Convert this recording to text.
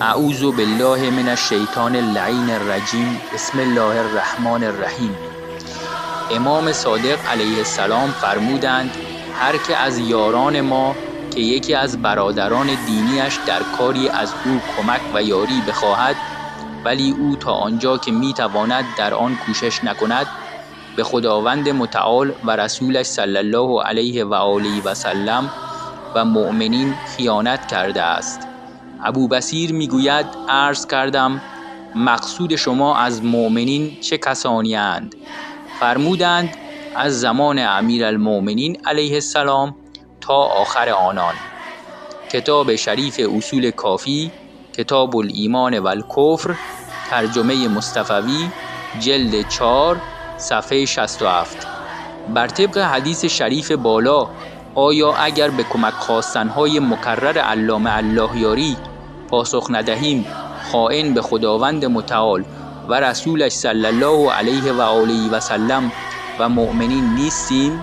اعوذ بالله من الشیطان اللعین الرجیم. بسم الله الرحمن الرحیم. امام صادق علیه السلام فرمودند هر که از یاران ما که یکی از برادران دینیش در کاری از او کمک و یاری بخواهد ولی او تا آنجا که میتواند در آن کوشش نکند، به خداوند متعال و رسولش صلی الله علیه و آله و سلم و مؤمنین خیانت کرده است. ابو بصیر میگوید عرض کردم مقصود شما از مؤمنین چه کسانی اند؟ فرمودند از زمان امیرالمؤمنین علیه السلام تا آخر آنان. کتاب شریف اصول کافی، کتاب الایمان و الکفر، ترجمه مصطفوی، جلد 4، صفحه 67. بر طبق حدیث شریف بالا، آیا اگر به کمک خواستنهای مکرر علامه اللهیاری پاسخ ندهیم خائن به خداوند متعال و رسولش صلی الله علیه و آله و سلم و مؤمنین نیستیم؟